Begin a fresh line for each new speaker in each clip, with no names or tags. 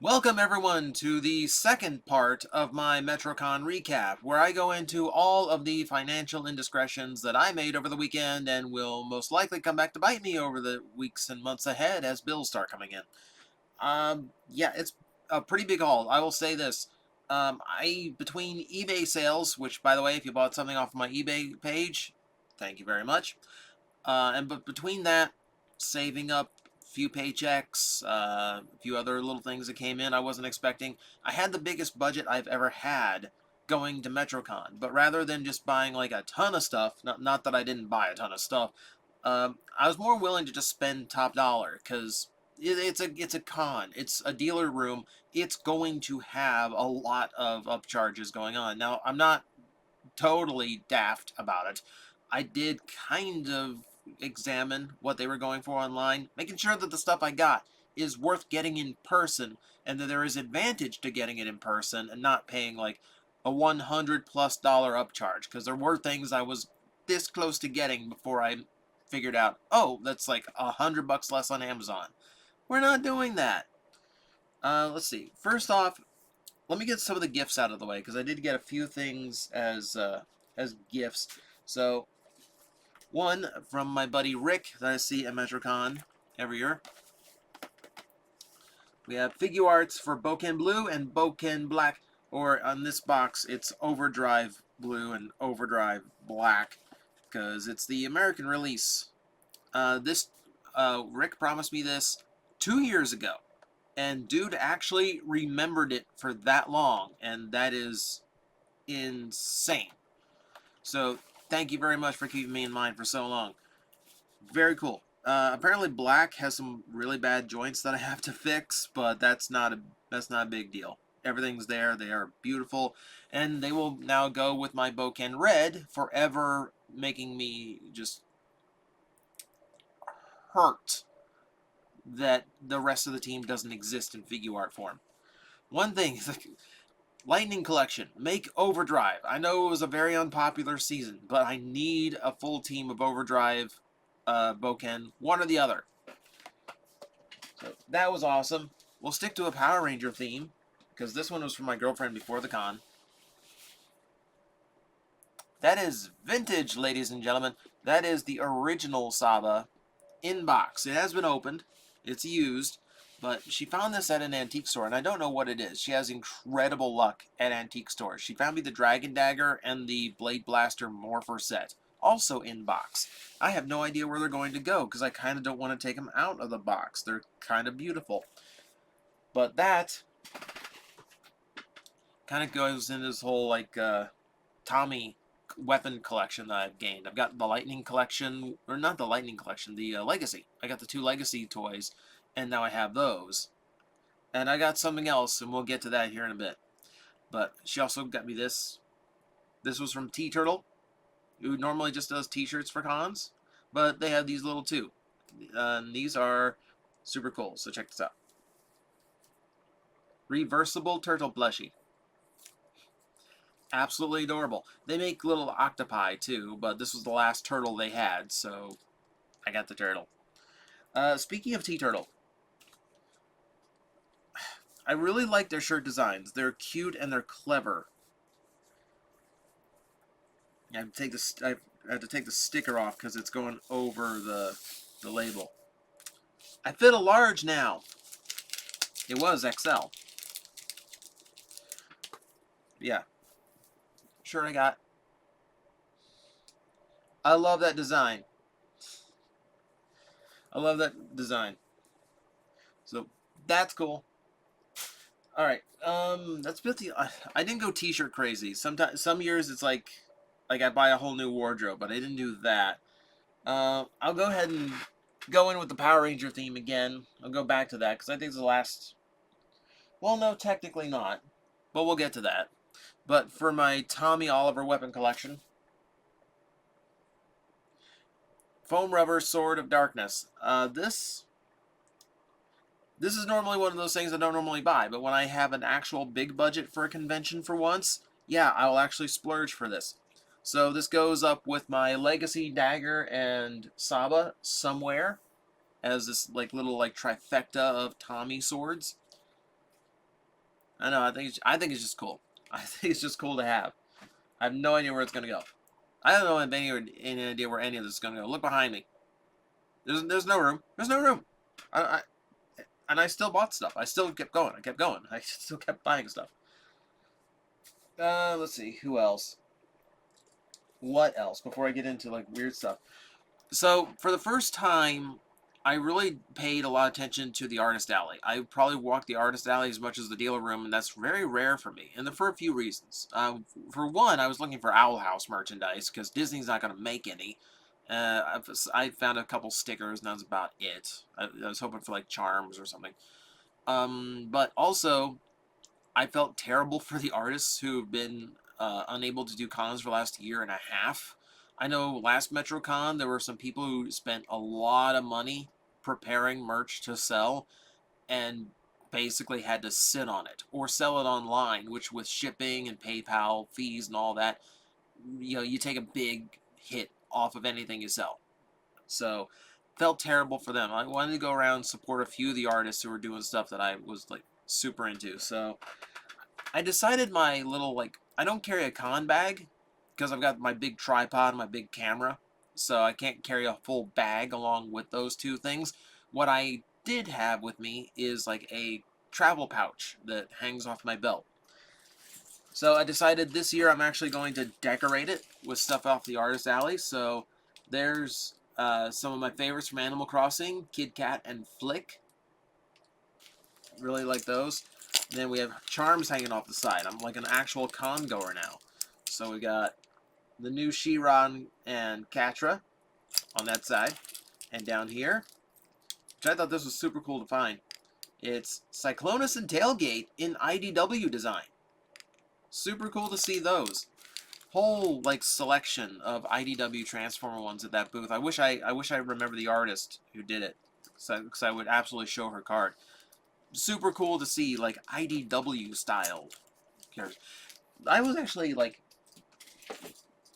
Welcome everyone to the second part of my Metrocon recap, where I go into all of the financial indiscretions that I made over the weekend and will most likely come back to bite me over the weeks and months ahead as bills start coming in. Yeah, it's a pretty big haul. I will say this. Between eBay sales, which by the way, if you bought something off my eBay page, thank you very much. But between that, saving up a few paychecks, a few other little things that came in I wasn't expecting, I had the biggest budget I've ever had going to Metrocon. But rather than just buying like a ton of stuff, not that I didn't buy a ton of stuff, I was more willing to just spend top dollar because it's a con. It's a dealer room. It's going to have a lot of upcharges going on. Now I'm not totally daft about it. I did kind of examine what they were going for online, making sure that the stuff I got is worth getting in person and that there is advantage to getting it in person and not paying like a $100+ upcharge, because there were things I was this close to getting before I figured out, oh, that's like $100 less on Amazon. We're not doing that. Let's see. First off, let me get some of the gifts out of the way, because I did get a few things as gifts. So, one from my buddy Rick that I see at Metrocon every year. We have Figuarts for Boken Blue and Boken Black, or on this box it's Overdrive Blue and Overdrive Black, because it's the American release. Rick promised me this 2 years ago, and dude actually remembered it for that long, and that is insane. So thank you very much for keeping me in mind for so long. Very cool. Apparently black has some really bad joints that I have to fix, but that's not a big deal. Everything's there. They are beautiful, and they will now go with my Boken Red, forever making me just hurt that the rest of the team doesn't exist in figure art form. One thing, Lightning Collection, make Overdrive. I know it was a very unpopular season, but I need a full team of Overdrive, Boken, one or the other. So that was awesome. We'll stick to a Power Ranger theme, because this one was from my girlfriend before the con. That is vintage, ladies and gentlemen. That is the original Saba in box. It has been opened. It's used. But she found this at an antique store, and I don't know what it is. She has incredible luck at antique stores. She found me the Dragon Dagger and the Blade Blaster Morpher set, also in box. I have no idea where they're going to go, because I kind of don't want to take them out of the box. They're kind of beautiful. But that kind of goes into this whole, like, Tommy weapon collection that I've gained. I've got the Lightning collection, or not the Lightning collection, the Legacy. I got the 2 Legacy toys, and now I have those. And I got something else, and we'll get to that here in a bit. But she also got me this. This was from Turtle, who normally just does t-shirts for cons, but they have these little too. And these are super cool, so check this out. Reversible turtle plushie. Absolutely adorable. They make little octopi too, but this was the last turtle they had, so I got the turtle. Speaking of Turtle, I really like their shirt designs. They're cute and they're clever. I have to take the sticker off because it's going over the label. I fit a large now. It was XL. Yeah. Sure I got. I love that design. I love that design. So that's cool. All right. That's the. I didn't go t-shirt crazy. Some years it's like I buy a whole new wardrobe, but I didn't do that. I'll go ahead and go in with the Power Ranger theme again. I'll go back to that because I think it's the last. Well, no, technically not, but we'll get to that. But for my Tommy Oliver weapon collection, Foam Rubber Sword of Darkness. This is normally one of those things I don't normally buy, but when I have an actual big budget for a convention for once, yeah, I'll actually splurge for this. So this goes up with my Legacy Dagger and Saba somewhere, as this like little like trifecta of Tommy swords. I know. I think it's just cool. I think it's just cool to have. I have no idea where it's gonna go. I don't know any idea where any of this is gonna go. Look behind me. There's no room. There's no room. I and I still bought stuff. I still kept going. I kept going. I still kept buying stuff. Let's see. Who else? What else? Before I get into like weird stuff. So for the first time, I really paid a lot of attention to the artist alley. I probably walked the artist alley as much as the dealer room, and that's very rare for me. And for a few reasons. For one, I was looking for Owl House merchandise because Disney's not going to make any. I found a couple stickers, and that's about it. I was hoping for like charms or something. But also, I felt terrible for the artists who've been unable to do cons for the last year and a half. I know last Metrocon there were some people who spent a lot of money preparing merch to sell and basically had to sit on it or sell it online, which with shipping and PayPal fees and all that, you take a big hit off of anything you sell. So felt terrible for them. I wanted to go around and support a few of the artists who were doing stuff that I was like super into. So I decided my little, like, I don't carry a con bag because I've got my big tripod and my big camera, so I can't carry a full bag along with those two things. What I did have with me is like a travel pouch that hangs off my belt. So I decided this year I'm actually going to decorate it with stuff off the artist alley. So there's some of my favorites from Animal Crossing, Kid Cat and Flick. Really like those. And then we have charms hanging off the side. I'm like an actual con goer now. So we got the new She-Ra and Catra on that side. And down here, which I thought this was super cool to find, it's Cyclonus and Tailgate in IDW design. Super cool to see those. Whole like selection of IDW Transformer ones at that booth. I wish I remember the artist who did it, because I would absolutely show her card. Super cool to see like IDW style characters. I was actually like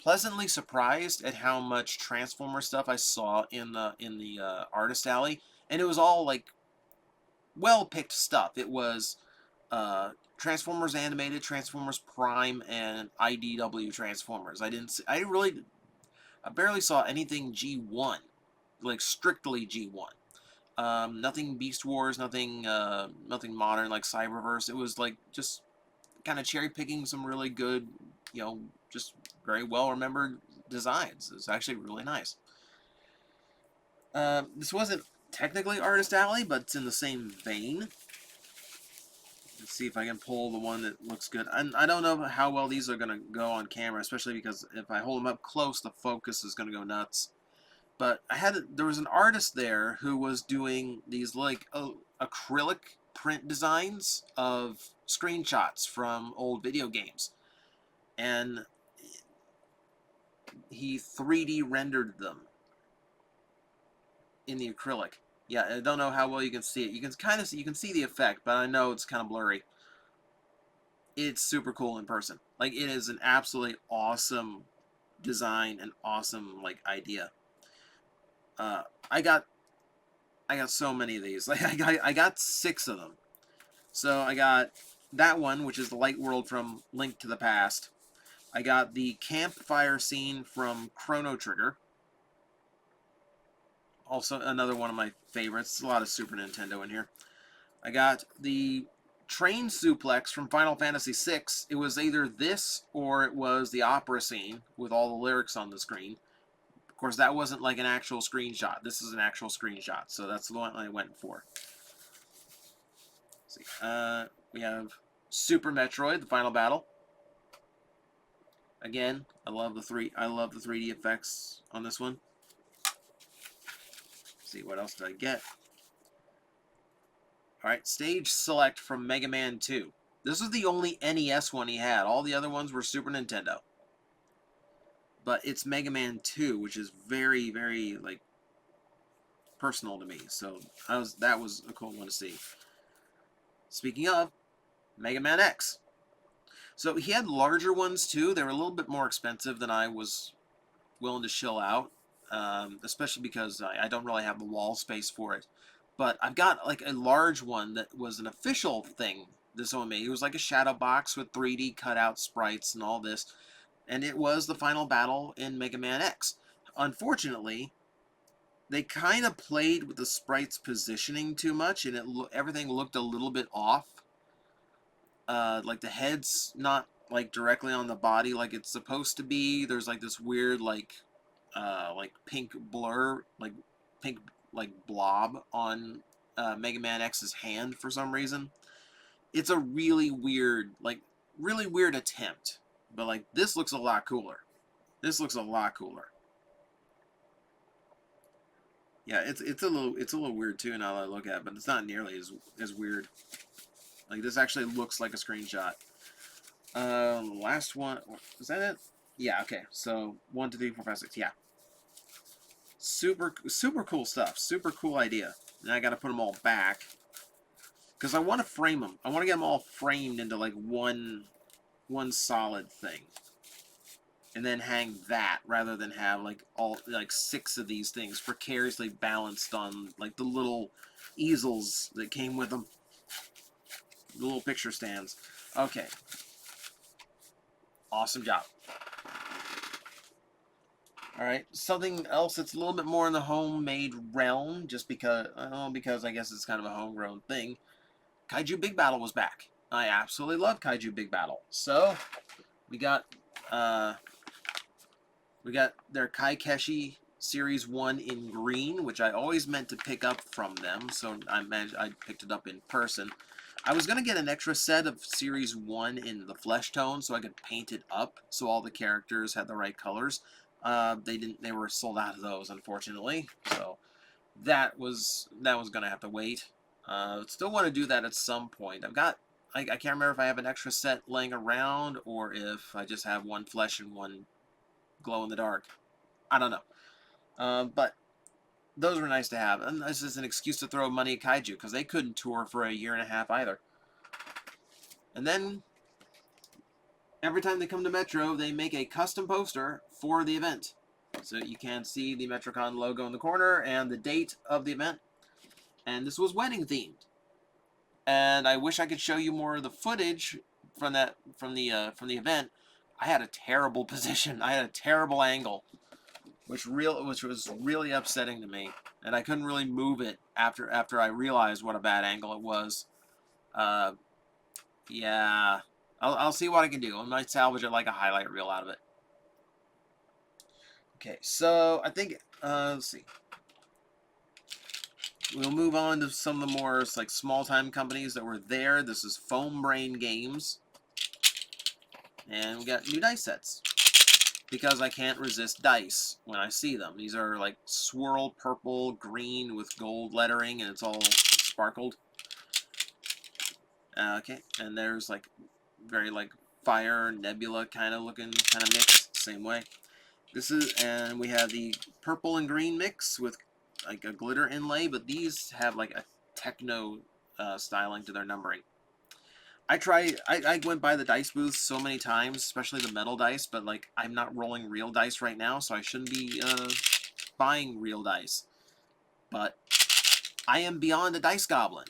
pleasantly surprised at how much Transformer stuff I saw in the artist alley, and it was all like well picked stuff. It was Transformers Animated, Transformers Prime, and IDW Transformers. I barely saw anything G1, like strictly G1. Nothing Beast Wars, nothing modern like Cyberverse. It was like just kind of cherry picking some really good, just very well remembered designs. It's actually really nice. This wasn't technically Artist Alley, but it's in the same vein. Let's see if I can pull the one that looks good. I don't know how well these are going to go on camera, especially because if I hold them up close, the focus is going to go nuts. But there was an artist there who was doing these like acrylic print designs of screenshots from old video games, and he 3D rendered them in the acrylic. Yeah, I don't know how well you can see it. You can see the effect, but I know it's kind of blurry. It's super cool in person. Like, it is an absolutely awesome design and awesome like idea. I got so many of these. Like I got 6 of them. So I got that one, which is the Light World from Link to the Past. I got the campfire scene from Chrono Trigger. Also another one of my favorites. There's a lot of Super Nintendo in here. I got the train suplex from Final Fantasy VI. It was either this or it was the opera scene with all the lyrics on the screen. Of course, that wasn't like an actual screenshot. This is an actual screenshot, so that's the one I went for. Let's see. We have Super Metroid, the final battle. Again, I love the 3D effects on this one. Let's see, what else did I get? Alright, Stage Select from Mega Man 2. This was the only NES one he had. All the other ones were Super Nintendo. But it's Mega Man 2, which is very, very, like, personal to me. So that was a cool one to see. Speaking of, Mega Man X. So he had larger ones, too. They were a little bit more expensive than I was willing to shill out. Especially because I don't really have the wall space for it. But I've got, like, a large one that was an official thing this one made. It was like a shadow box with 3D cutout sprites and all this, and it was the final battle in Mega Man X. Unfortunately, they kind of played with the sprites positioning too much, and everything looked a little bit off. Like the head's not like directly on the body like it's supposed to be. There's like this weird like pink blur, like pink like blob on Mega Man X's hand for some reason. It's a really weird attempt, but like this looks a lot cooler. This looks a lot cooler. Yeah, it's a little weird too now that I look at it, but it's not nearly as weird. Like this actually looks like a screenshot. Last one, is that it? Yeah, okay. So 1, 2, 3, 4, 5, 6. Yeah, super cool stuff. Super cool idea. And I got to put them all back because I want to frame them. I want to get them all framed into like one solid thing, and then hang that rather than have like all like 6 of these things precariously balanced on like the little easels that came with them, the little picture stands. Okay, awesome job. All right, something else that's a little bit more in the homemade realm, just because I guess it's kind of a homegrown thing. Kaiju Big Battle was back. I absolutely love Kaiju Big Battle. So we got their Kaikeshi Series 1 in green, which I always meant to pick up from them, so I picked it up in person. I was going to get an extra set of Series 1 in the flesh tone so I could paint it up so all the characters had the right colors. They were sold out of those, unfortunately, so that was going to have to wait. Still want to do that at some point. I can't remember if I have an extra set laying around or if I just have one flesh and one glow in the dark. I don't know. But those were nice to have. And this is an excuse to throw money at Kaiju because they couldn't tour for a year and a half either. And then every time they come to Metro, they make a custom poster for the event. So you can see the Metrocon logo in the corner and the date of the event. And this was wedding themed. And I wish I could show you more of the footage from the event. I had a terrible position. I had a terrible angle, which was really upsetting to me, and I couldn't really move it after I realized what a bad angle it was. Yeah, I'll see what I can do. I might salvage it like a highlight reel out of it. Okay, so I think let's see. We'll move on to some of the more like small-time companies that were there. This is Foam Brain Games, and we got new dice sets because I can't resist dice when I see them. These are like swirl purple, green with gold lettering, and it's all sparkled. Okay, and there's like very like fire nebula kind of looking, kind of mixed, same way. And we have the purple and green mix with like a glitter inlay, but these have like a techno styling to their numbering. I went by the dice booth so many times, especially the metal dice, but like I'm not rolling real dice right now, so I shouldn't be buying real dice. But I am beyond a dice goblin.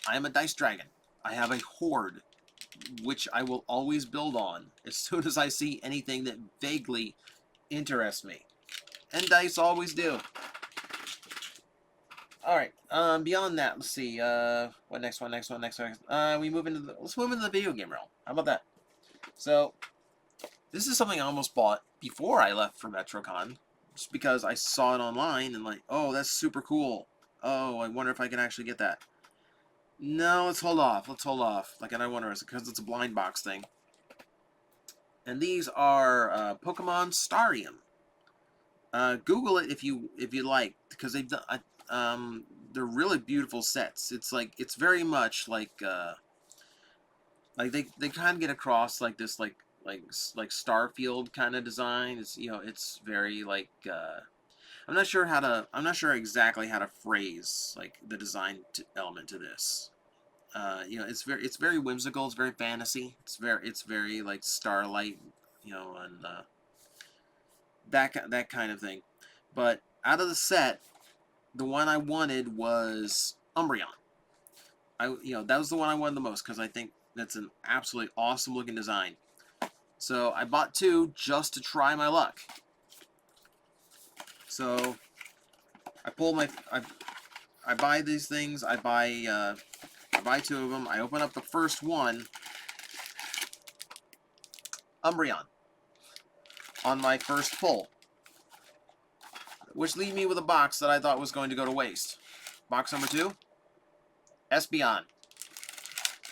I am a dice dragon. I have a horde, which I will always build on as soon as I see anything that vaguely interests me. And dice always do. Alright, beyond that, let's see, what next one? Let's move into the video game realm. How about that? So, this is something I almost bought before I left for Metrocon, just because I saw it online and like, oh, that's super cool. Oh, I wonder if I can actually get that. No, let's hold off. Like, and I wonder, is it because it's a blind box thing? And these are, Pokemon Starium. Google it if you like, because they've done, they're really beautiful sets. It's very much like they kind of get across like this like Starfield kind of design. It's very like I'm not sure exactly how to phrase like the design element to this. It's very whimsical. It's very fantasy. It's very like starlight, and that kind of thing. But out of the set, the one I wanted was Umbreon. That was the one I wanted the most because I think That's an absolutely awesome looking design. So I bought 2 just to try my luck. So I pull my I buy these things. I buy 2 of them. I open up the first one, Umbreon, on my first pull, which leave me with a box that I thought was going to go to waste. Box number 2, Espeon.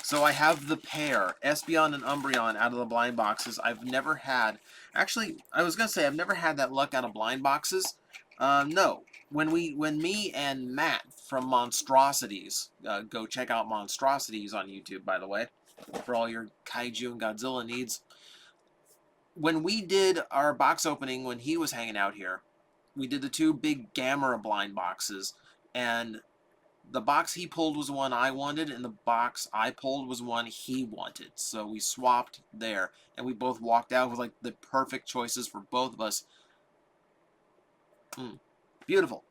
So I have the pair, Espeon and Umbreon, out of the blind boxes. I've never had... Actually, I was going to say I've never had that luck out of blind boxes. No. When me and Matt from Monstrosities, go check out Monstrosities on YouTube, by the way, for all your Kaiju and Godzilla needs. When we did our box opening when he was hanging out here, we did the 2 big Gamera blind boxes, and the box he pulled was the one I wanted, and the box I pulled was one he wanted. So we swapped there, and we both walked out with like the perfect choices for both of us. Beautiful.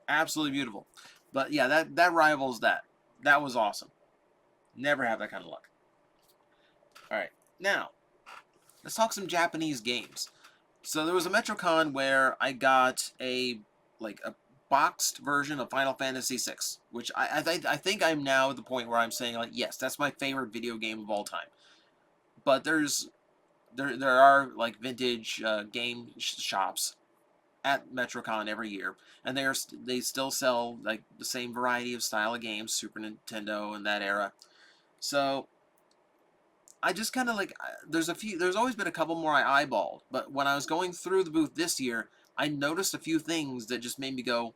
Absolutely beautiful. But yeah, that rivals that. That was awesome. Never have that kind of luck. Alright, now, let's talk some Japanese games. So there was a Metrocon where I got a boxed version of Final Fantasy VI, which I think I'm now at the point where I'm saying, like, yes, that's my favorite video game of all time. But there are like vintage game shops at Metrocon every year, and they still sell like the same variety of style of games, Super Nintendo and that era. So I just kind of like, there's always been a couple more I eyeballed, but when I was going through the booth this year, I noticed a few things that just made me go,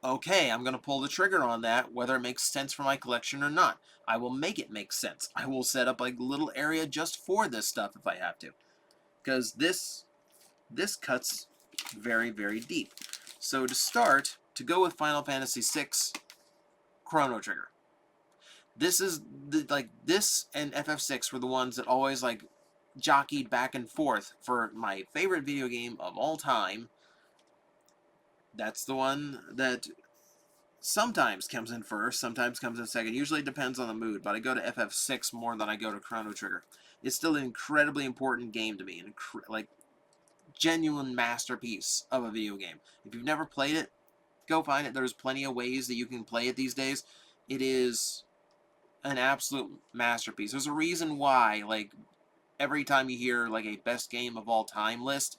okay, I'm going to pull the trigger on that, whether it makes sense for my collection or not. I will make it make sense. I will set up like a little area just for this stuff if I have to, because this cuts very, very deep. So to start, to go with Final Fantasy VI, Chrono Trigger. This is this and FF6 were the ones that always like jockeyed back and forth for my favorite video game of all time. That's the one that sometimes comes in first, sometimes comes in second. Usually it depends on the mood, but I go to FF6 more than I go to Chrono Trigger. It's still an incredibly important game to me, like genuine masterpiece of a video game. If you've never played it, go find it. There's plenty of ways that you can play it these days. It is an absolute masterpiece. There's a reason why, like, every time you hear like a best game of all time list,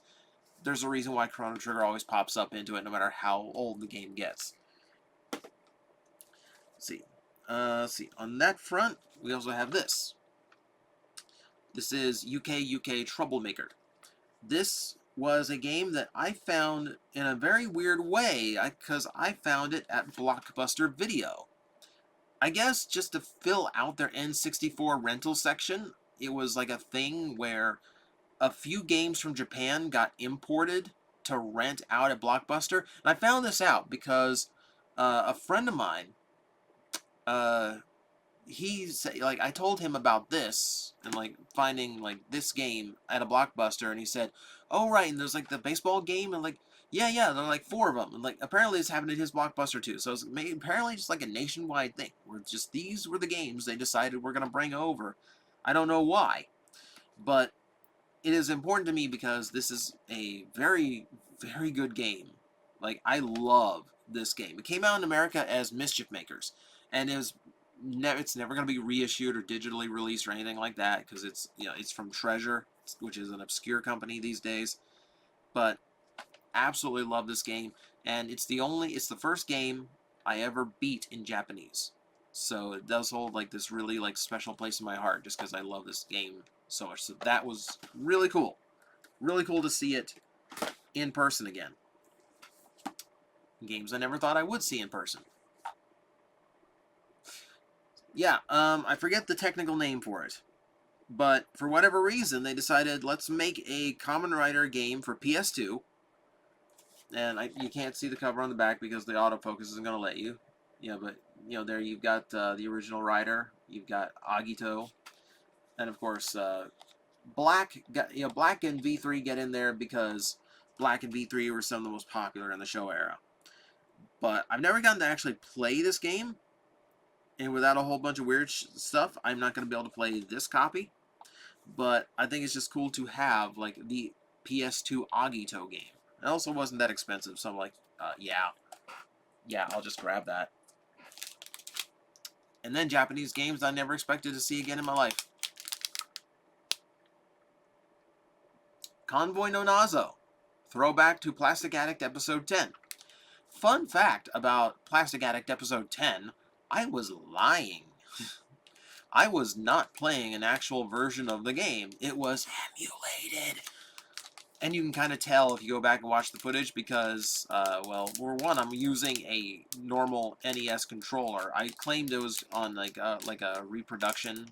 there's a reason why Chrono Trigger always pops up into it, no matter how old the game gets. Let's see. On that front, we also have this. This is UK Troublemaker. This was a game that I found in a very weird way, because I found it at Blockbuster Video. I guess just to fill out their N64 rental section, it was like a thing where a few games from Japan got imported to rent out at Blockbuster. And I found this out because a friend of mine, he said, like, I told him about this and like finding like this game at a Blockbuster, and he said, "Oh right, and there's like the baseball game," and like, yeah, there are like 4 of them, and like apparently it's happened at his Blockbuster too. So it's apparently just like a nationwide thing where just these were the games they decided we're gonna bring over. I don't know why, but it is important to me because this is a very, very good game. Like, I love this game. It came out in America as Mischief Makers, and it's never going to be reissued or digitally released or anything like that, because it's, it's from Treasure, which is an obscure company these days. But absolutely love this game, and it's the first game I ever beat in Japanese. So it does hold like this really like special place in my heart, just because I love this game so much. So that was really cool. Really cool to see it in person again. Games I never thought I would see in person. Yeah, I forget the technical name for it, but for whatever reason they decided, let's make a Kamen Rider game for PS2. And you can't see the cover on the back because the autofocus isn't going to let you. Yeah, but there you've got the original Rider, you've got Agito, and of course Black and V3 get in there because Black and V3 were some of the most popular in the show era. But I've never gotten to actually play this game. And without a whole bunch of weird stuff, I'm not going to be able to play this copy. But I think it's just cool to have, like, the PS2 Agito game. It also wasn't that expensive, so I'm like, yeah, I'll just grab that. And then Japanese games I never expected to see again in my life. Convoy no Nazo. Throwback to Plastic Addict Episode 10. Fun fact about Plastic Addict Episode 10, I was lying. I was not playing an actual version of the game. It was emulated. And you can kind of tell if you go back and watch the footage because, well, for one, I'm using a normal NES controller. I claimed it was on like a reproduction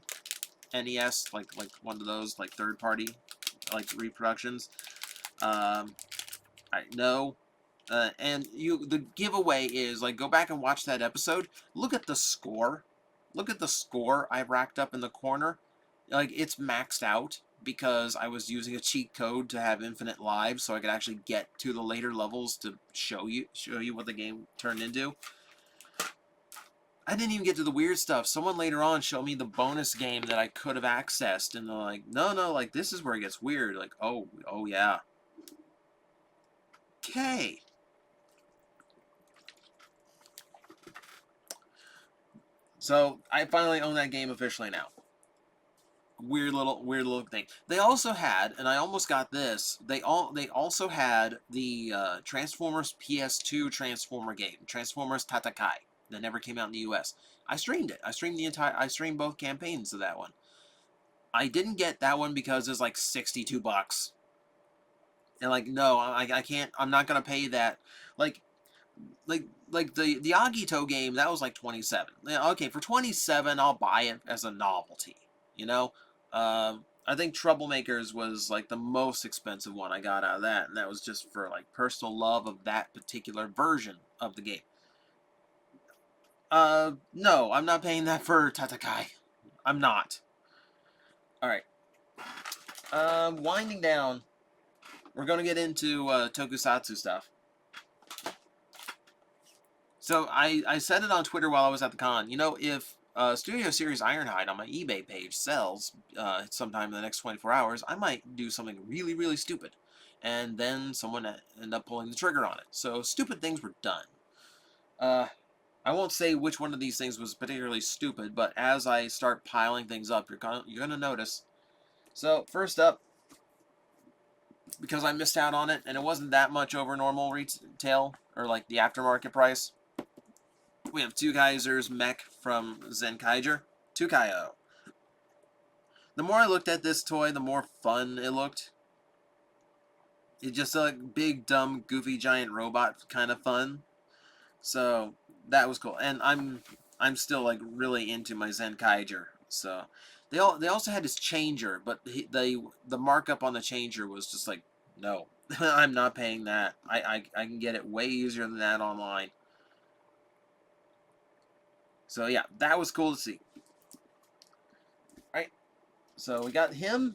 NES, like one of those like third-party like reproductions. No. And the giveaway is, like, go back and watch that episode. Look at the score. Look at the score I've racked up in the corner. Like, it's maxed out because I was using a cheat code to have infinite lives so I could actually get to the later levels to show you what the game turned into. I didn't even get to the weird stuff. Someone later on showed me the bonus game that I could have accessed, and they're like, no, like, this is where it gets weird. Like, oh yeah. Okay. So I finally own that game officially now. Weird little thing. They also had, and I almost got this. They also had the Transformers PS2 Transformer game, Transformers Tatakai, that never came out in the U.S. I streamed it. I streamed both campaigns of that one. I didn't get that one because it's like $62. And like, no, I can't. I'm not gonna pay that. Like, the Agito game, that was like 27. Okay, for 27, I'll buy it as a novelty. You know, I think Troublemakers was like the most expensive one I got out of that, and that was just for like personal love of that particular version of the game. No, I'm not paying that for Tatakai. I'm not. All right. Winding down, we're gonna get into tokusatsu stuff. So I said it on Twitter while I was at the con. You know, if Studio Series Ironhide on my eBay page sells sometime in the next 24 hours, I might do something really, really stupid. And then someone end up pulling the trigger on it. So stupid things were done. I won't say which one of these things was particularly stupid, but as I start piling things up, you're gonna notice. So first up, because I missed out on it, and it wasn't that much over normal retail, or like the aftermarket price, we have Two Geysers mech from Zenkaiger. Tukayo. The more I looked at this toy, the more fun it looked. It's just a like, big, dumb, goofy, giant robot kind of fun. So that was cool. And I'm still like really into my Zenkaiger. So they also had this changer, but the markup on the changer was just like, no, I'm not paying that. I can get it way easier than that online. So yeah, that was cool to see. Alright, so we got him.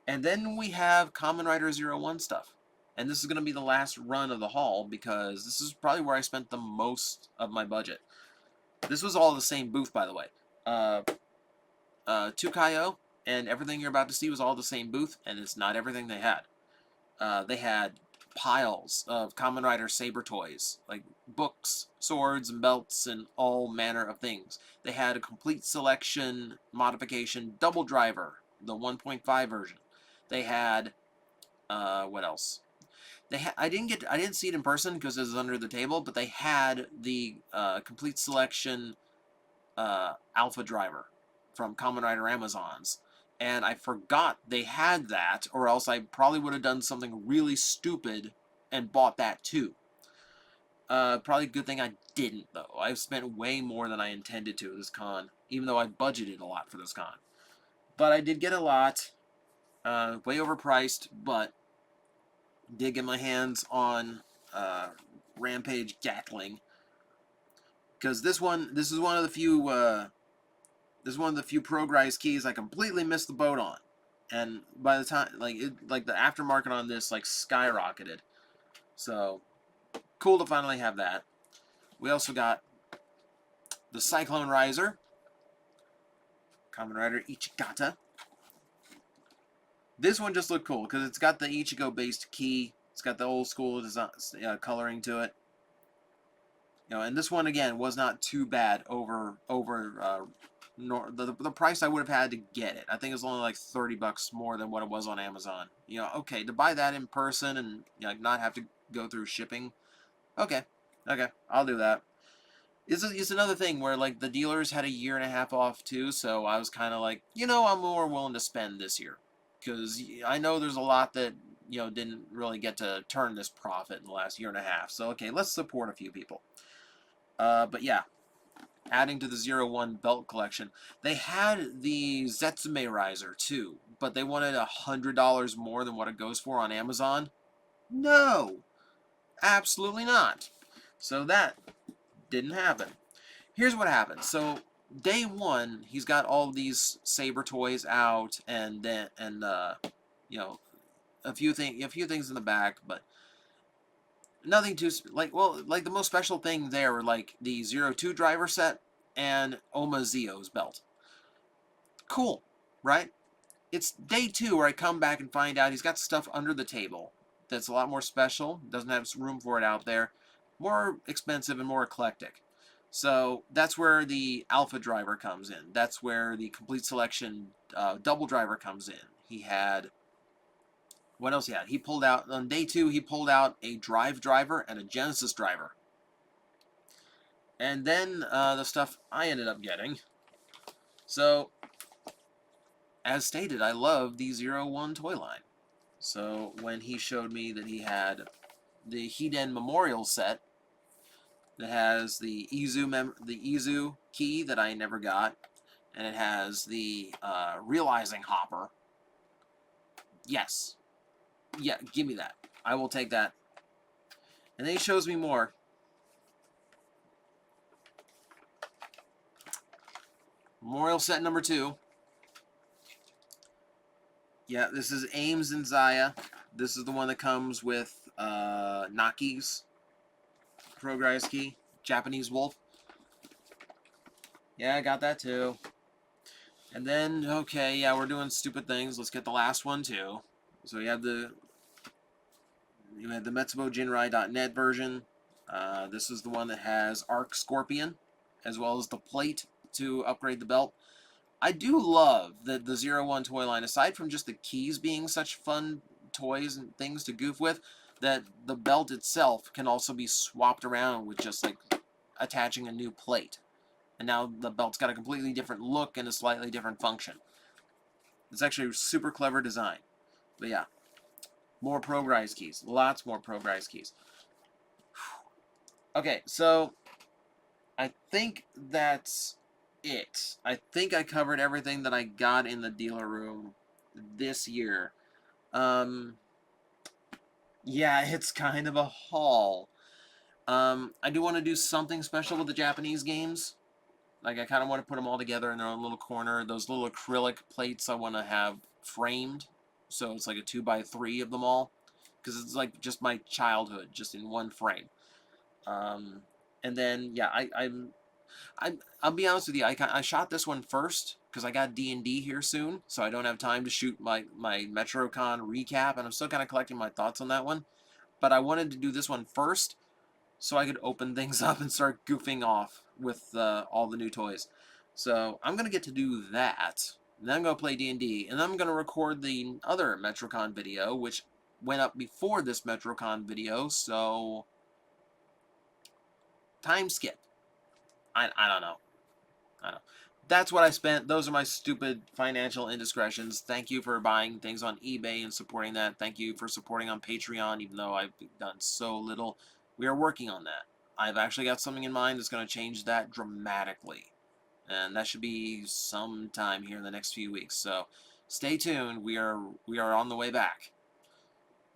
And then we have Kamen Rider 01 stuff. And this is going to be the last run of the haul because this is probably where I spent the most of my budget. This was all the same booth, by the way. Tukayo and everything you're about to see was all the same booth, and it's not everything they had. They had piles of Kamen Rider Saber toys, like books, swords, and belts, and all manner of things. They had a complete selection modification double driver, the 1.5 version. They had what else? I didn't see it in person because it was under the table, but they had the complete selection Alpha driver from Kamen Rider Amazons, and I forgot they had that, or else I probably would have done something really stupid and bought that too. Probably a good thing I didn't, though. I've spent way more than I intended to at this con, even though I budgeted a lot for this con. But I did get a lot, way overpriced, but did get my hands on Rampage Gatling, because this is one of the few Progrise keys I completely missed the boat on, and by the time like the aftermarket on this like skyrocketed, so cool to finally have that. We also got the Cyclone Riser, Kamen Rider Ichigata. This one just looked cool because it's got the Ichigo-based key. It's got the old school design, coloring to it. You know, and this one again was not too bad over the price I would have had to get it. I think it was only like $30 more than what it was on Amazon. You know, okay, to buy that in person and not have to go through shipping. Okay, I'll do that. It's another thing where like the dealers had a year and a half off too, so I was kind of like, I'm more willing to spend this year because I know there's a lot that didn't really get to turn this profit in the last year and a half. So okay, let's support a few people. But yeah, adding to the 01 belt collection, they had the Zetsume Riser too, but they wanted $100 more than what it goes for on Amazon. No, absolutely not. So that didn't happen. Here's what happened. So day one, he's got all these Saber toys out, and then a few things in the back, but nothing too like the most special thing there were like the 02 driver set and Oma Zio's belt. Cool, right? It's day two where I come back and find out he's got stuff under the table that's a lot more special. Doesn't have room for it out there. More expensive and more eclectic. So that's where the Alpha driver comes in. That's where the complete selection double driver comes in. He had, what else he had? He pulled out, on day two, he pulled out a Drive driver and a Genesis driver. And then the stuff I ended up getting. So, as stated, I love the 01 toy line. So when he showed me that he had the Hiden Memorial set that has the Izu key that I never got, and it has the Realizing Hopper. Yes. Yeah, give me that. I will take that. And then he shows me more. Memorial set number 2. Yeah, this is Ames and Zaya. This is the one that comes with Naki's Progrise key, Japanese Wolf. Yeah, I got that too. And then, okay, yeah, we're doing stupid things. Let's get the last one too. So you have the MetsuboJinrai.net version. This is the one that has Arc Scorpion, as well as the plate to upgrade the belt. I do love that the 01 toy line, aside from just the keys being such fun toys and things to goof with, that the belt itself can also be swapped around with just like attaching a new plate. And now the belt's got a completely different look and a slightly different function. It's actually a super clever design. But yeah, more Progrise keys. Lots more Progrise keys. Okay, so I think that's it. I think I covered everything that I got in the dealer room this year. Yeah, it's kind of a haul. I do want to do something special with the Japanese games. Like, I kind of want to put them all together in their own little corner. Those little acrylic plates I want to have framed. So it's like a 2x3 of them all. Because it's like just my childhood, just in one frame. And then, yeah, I'll be honest with you, I shot this one first because I got D&D here soon, so I don't have time to shoot my Metrocon recap, and I'm still kind of collecting my thoughts on that one. But I wanted to do this one first so I could open things up and start goofing off with all the new toys. So I'm going to get to do that, and then I'm going to play D&D, and then I'm going to record the other Metrocon video, which went up before this Metrocon video, so time skip. I don't know. That's what I spent. Those are my stupid financial indiscretions. Thank you for buying things on eBay and supporting that. Thank you for supporting on Patreon, even though I've done so little. We are working on that. I've actually got something in mind that's going to change that dramatically. And that should be sometime here in the next few weeks. So stay tuned. We are on the way back.